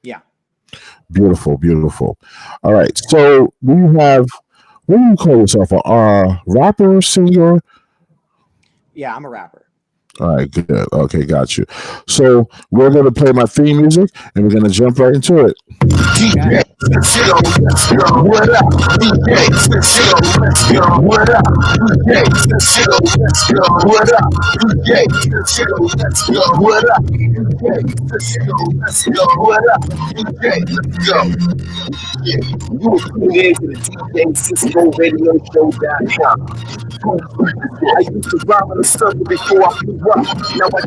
Yeah. Beautiful, beautiful. All right. So do you have, what do you call yourself? A rapper, singer? Yeah, I'm a rapper. All right, good. Okay, got you. So we're gonna play my theme music, and we're gonna jump right into it. Okay. DJ, chill, let's go. What up? DJ, chill, let's go. What up? DJ, chill, let's go. What up? DJ, chill, let's go. What up? DJ, chill, let's go. What up? DJ, let's go. Yeah, you were tuned in to the DJ Cisco Radio Show.com. I used to rhyme on the circle before I blew up. Now I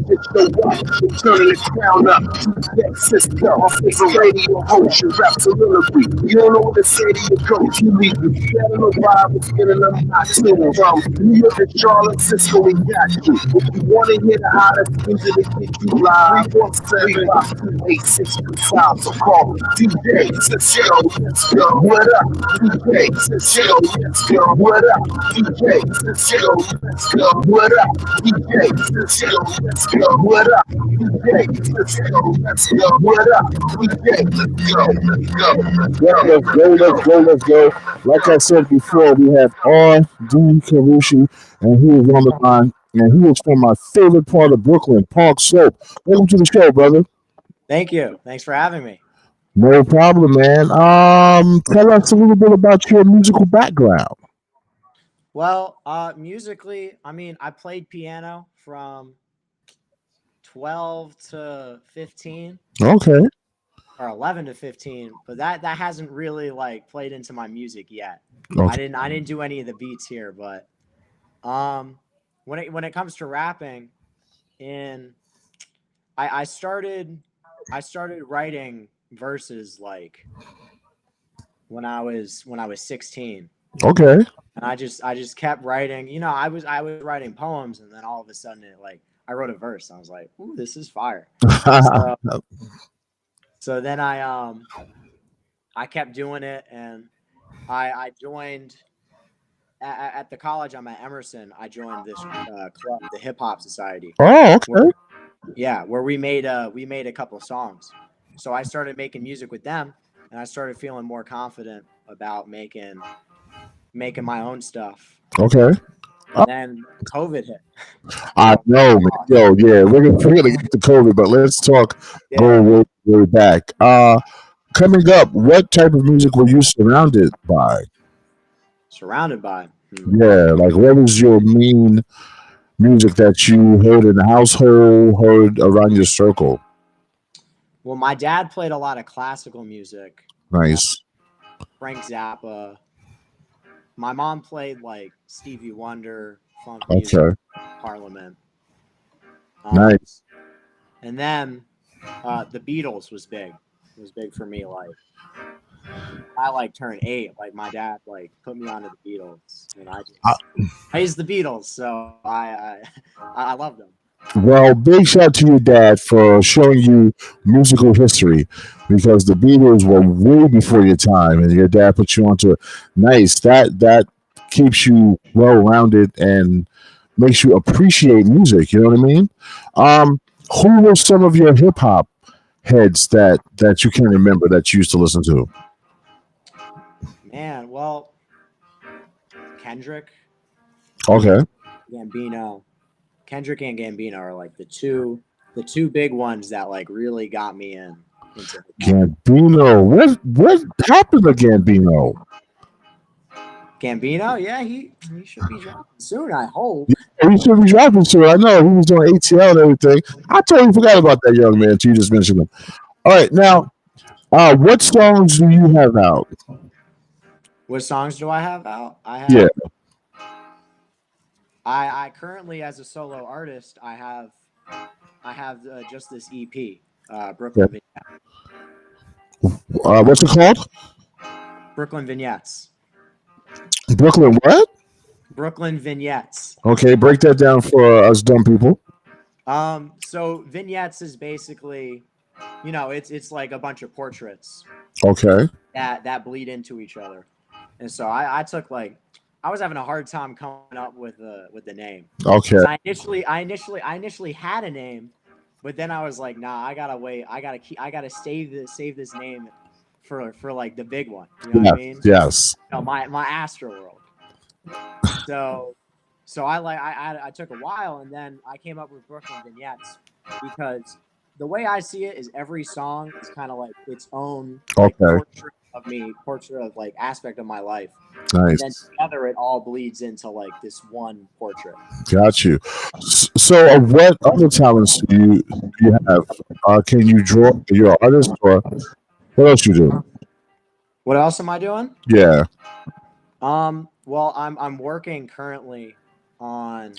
just show up and turning the crown up. DJ Cisco, it's a radio host, your rap soliloquy. You don't know what to say to your coach. You need to better know why I was getting them hot tunes from New York to Charlotte, Cisco, and got you. If you want to hear the hottest music to get you live, 317-352-8625. So call DJ Cisco. Let's go. What up? DJ Cisco. Let's go. What up? DJ Cisco. Let's go. What up? DJ Cisco. Let's go. What up? DJ Cisco. Let's go. What up? DJ Let's go. Let's go. Yeah, let's go, let's go, let's go. Like I said before, we have RDCarucci, and he is on the line, and he is from my favorite part of Brooklyn, Park Slope. Welcome to the show, brother. Thank you. Thanks for having me. No problem, man. Tell us a little bit about your musical background. Well, musically, I mean, I played piano from 12 to 15 Okay. or 11 to 15, but that hasn't really like played into my music yet. Okay. I didn't do any of the beats here, but when it comes to rapping, in I started writing verses like when I was 16. Okay. And I just kept writing. You know, I was writing poems, and then all of a sudden I wrote a verse. I was like, "Ooh, this is fire!" So then I kept doing it, and I joined at the college I'm at, Emerson. I joined this club, the Hip Hop Society. Oh, okay. Where we made a couple of songs. So I started making music with them, and I started feeling more confident about making my own stuff. Okay. And then COVID hit. I know, man. Yo, yeah, we're gonna get to COVID, but let's talk. Yeah. Go way, way back. Coming up, what type of music were you surrounded by? Surrounded by. Yeah, like what was your main music that you heard in the household, heard around your circle? Well, my dad played a lot of classical music. Nice. Frank Zappa. My mom played like Stevie Wonder, funk music, Okay. Parliament. Nice. And then the Beatles was big. It was big for me. Like I like turned 8. Like my dad like put me onto the Beatles, and I used the Beatles, so I love them. Well, big shout out to your dad for showing you musical history because the Beatles were way before your time, and your dad put you onto it. Nice. That keeps you well rounded and makes you appreciate music. You know what I mean? Who were some of your hip hop heads that you can remember that you used to listen to? Man, well, Kendrick, Okay. Gambino. Kendrick and Gambino are like the two big ones that like really got me into Gambino. What happened to Gambino? Gambino. Yeah, he should be dropping soon, I hope. He should be dropping soon. I know he was doing ATL and everything. I totally forgot about that young man until you just mentioned him. All right, now, what songs do you have out? What songs do I have out? Yeah. I currently, as a solo artist, I have just this EP, Brooklyn Vignettes. What's it called? Brooklyn Vignettes. Brooklyn what? Brooklyn Vignettes. Okay, break that down for us dumb people. So vignettes is basically, you know, it's like a bunch of portraits. Okay. That bleed into each other, and so I took like. I was having a hard time coming up with the name. Okay. I initially had a name, but then I was like, nah, I gotta wait. I gotta save this name for like the big one. You know what I mean? Yes. No, my Astroworld. So I took a while, and then I came up with Brooklyn Vignettes because the way I see it is every song is kind of like its own like, portrait of me, portrait of like aspect of my life. Nice. And then together it all bleeds into like this one portrait. Got you. So, what other talents do you have? Can you draw? You're an artist, or what else you do? What else am I doing? Yeah. Well, I'm working currently on.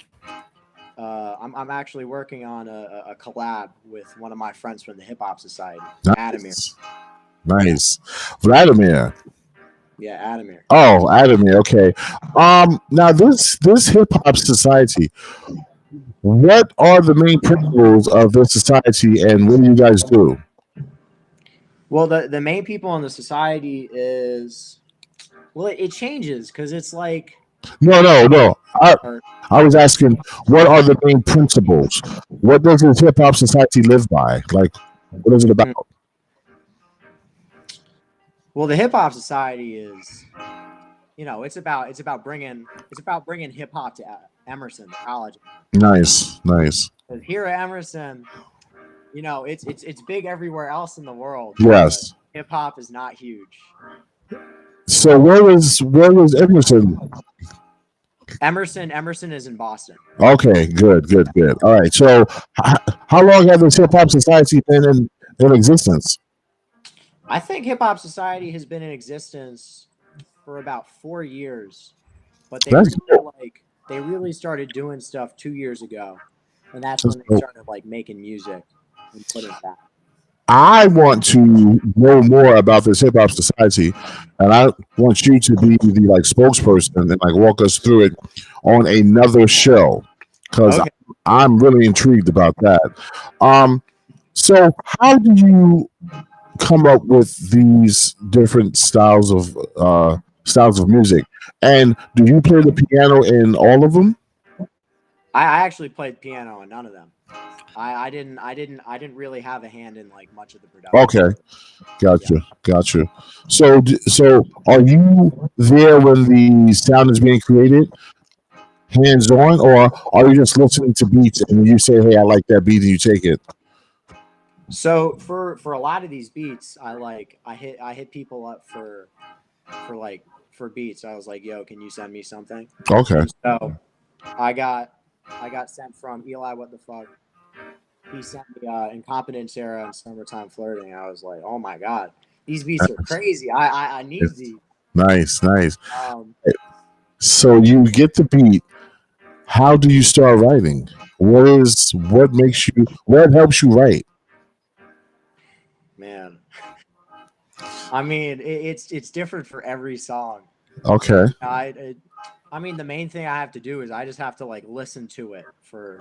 I'm actually working on a collab with one of my friends from the Hip Hop Society, Adamir. Nice, Vladimir. Yeah, Adamir. Oh, Adamir. Okay. Now this Hip Hop Society. What are the main principles of this society, and what do you guys do? Well, the main people in the society is, well, it changes because it's like. No. I was asking, what are the main principles? What does this Hip Hop Society live by? Like, what is it about? Well, the Hip Hop Society is, it's about bringing hip hop to Emerson, the college. Nice. Here at Emerson, it's big everywhere else in the world. Yes. Hip hop is not huge. So where is Emerson? Emerson is in Boston. Okay, good. All right. So how long has this Hip Hop Society been in existence? I think Hip Hop Society has been in existence for about 4 years, but they really started doing stuff 2 years ago, and that's when they started like making music and putting that. I want to know more about this Hip Hop Society, and I want you to be the like spokesperson and like walk us through it on another show because I'm really intrigued about that. So how do you come up with these different styles of music, and do you play the piano in all of them? I actually played piano in none of them. I didn't really have a hand in like much of the production. Okay, gotcha. So are you there when the sound is being created, hands on, or are you just listening to beats and you say, "Hey, I like that beat," and you take it? So for a lot of these beats, I hit people up for beats. I was like, "Yo, can you send me something?" Okay. And so I got sent from Eli. What the fuck? He sent me Incompetence Era and Summertime Flirting. I was like, "Oh my god, these beats are crazy. I need these." Nice. So you get the beat. How do you start writing? What helps you write? Man, I mean, it's different for every song. Okay. I mean, the main thing I have to do is I just have to like listen to it for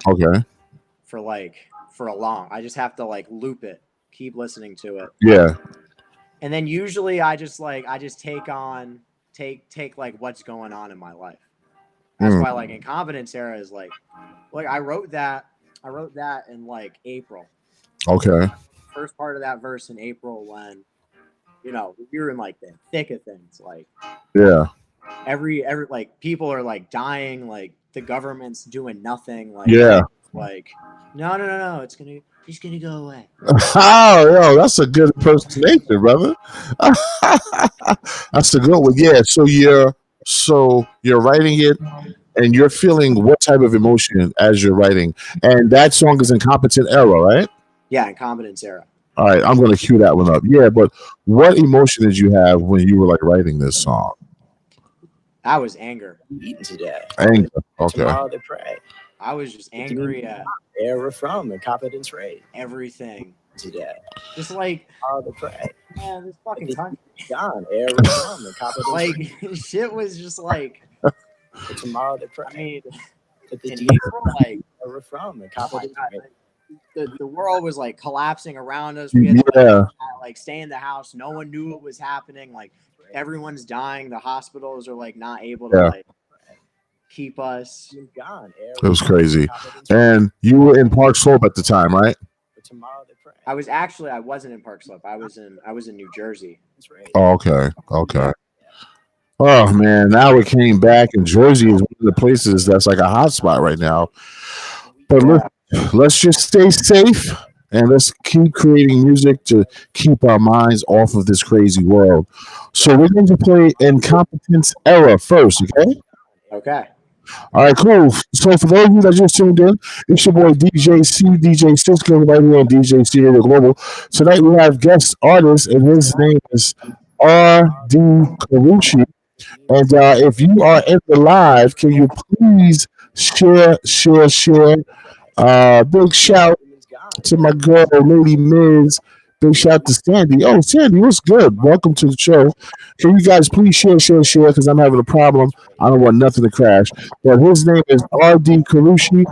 a long. I just have to like loop it, keep listening to it. Yeah. And then usually I just take like what's going on in my life. That's why like Incompetence Era is like I wrote that in like April. Okay. First part of that verse in April when we were in like the thick of things, like every like people are like dying, like the government's doing nothing, like like no, he's gonna go away. Oh, yo, that's a good impersonation, brother. That's a good one. Yeah. So you're writing it, and you're feeling what type of emotion as you're writing, and that song is Incompetent Era, right? Yeah, Incompetence Era. All right, I'm going to cue that one up. Yeah, but what emotion did you have when you were like writing this song? I was anger. Today. Anger. Okay. Tomorrow they pray. I was just angry at era from Incompetence Rate. Everything. Today. Just like tomorrow they pray. Man, this fucking country. Gone. Era from Incompetence Like shit was just like tomorrow they pray. I mean in April, like era from Incompetence Rate. The world was like collapsing around us. We had to like stay in the house. No one knew what was happening. Like everyone's dying. The hospitals are like not able to like keep us. It was crazy. And you were in Park Slope at the time, right? But tomorrow they pray. I wasn't in Park Slope. I was in New Jersey. Oh, okay. Oh man, now it came back, and Jersey is one of the places that's like a hot spot right now. But let's just stay safe and let's keep creating music to keep our minds off of this crazy world. So we're going to play Incompetence Era first, okay? Okay. All right, cool. So for those of you that just tuned in, it's your boy DJC, DJ Cisco, right here on DJC Radio Global. Tonight we have guest artist, and his name is RDCarucci. And if you are in the live, can you please share? Big shout to my girl, Lady Miz. Big shout to Sandy. Oh, Sandy, what's good? Welcome to the show. Can you guys please share? Because I'm having a problem. I don't want nothing to crash. But his name is RDCarucci,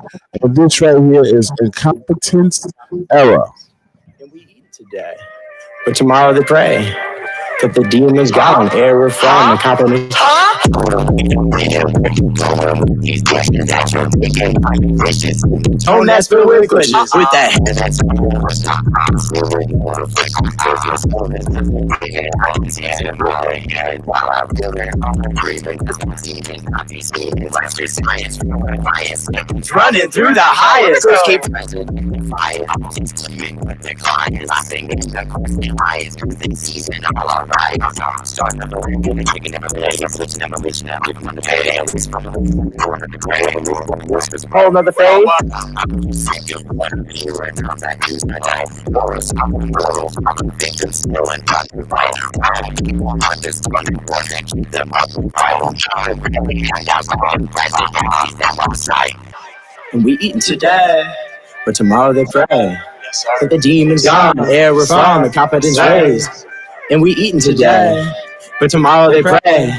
and this right here is Incompetence Era. And we eat today, but tomorrow they pray that the demons gone, error from the company. Don't mess with questions with that. Running through the highest. Whole nother phase. And we eating today, but tomorrow they pray that the demons gone, error from the competence raised. And we eating today, but tomorrow they pray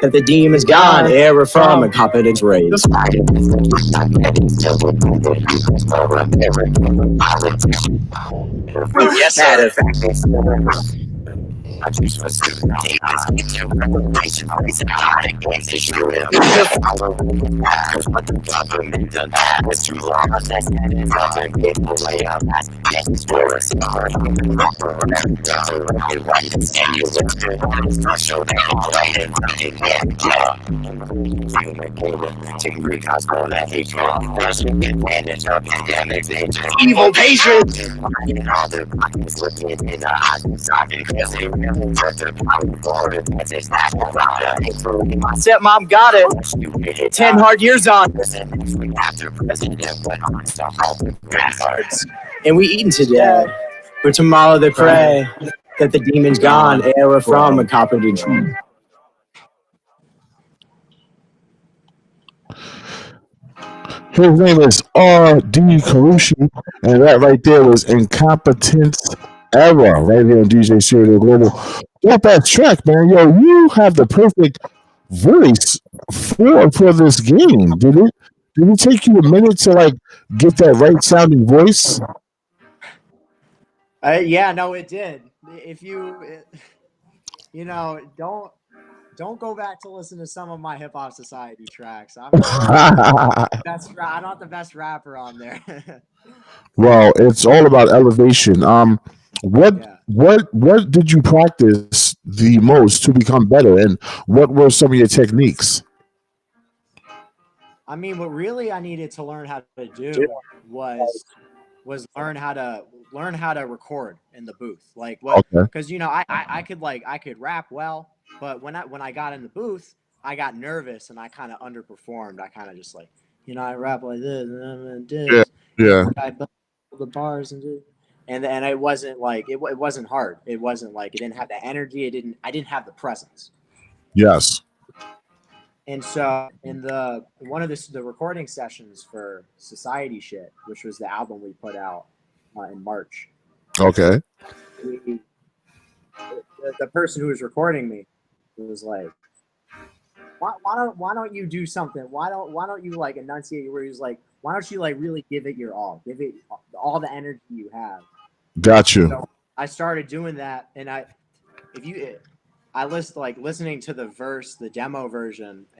that the demons gone, error from the competence raised. Yes, evil patient. Stepmom got it. 10 hard years on. And we eating today, but tomorrow they pray that the demons gone, error from a competence. His name is RDCarucci, and that right there was Incompetence Era, right here on DJ Serial Global. Dope ass track, man. Yo, you have the perfect voice for this game. Did it take you a minute to like get that right sounding voice? Yeah, no, it did. If you don't go back to listen to some of my Hip Hop Society tracks. I'm not the best rapper on there. Well, it's all about elevation. What did you practice the most to become better, and what were some of your techniques? I mean, what really I needed to learn how to do was learn how to record in the booth. Like what? Because I could rap well, but when I got in the booth, I got nervous and I kind of underperformed. I kind of just like I rap like this and this. Yeah. I built the bars and it wasn't like it wasn't hard. It wasn't like it didn't have the energy. I didn't have the presence. Yes. And so in one of the recording sessions for Society Shit, which was the album we put out in March. Okay. The person who was recording me was like, why don't you do something? Why don't you like enunciate? Where he was like, why don't you like really give it your all? Give it all the energy you have. Got you. So I started doing that, and I listened listening to the demo version.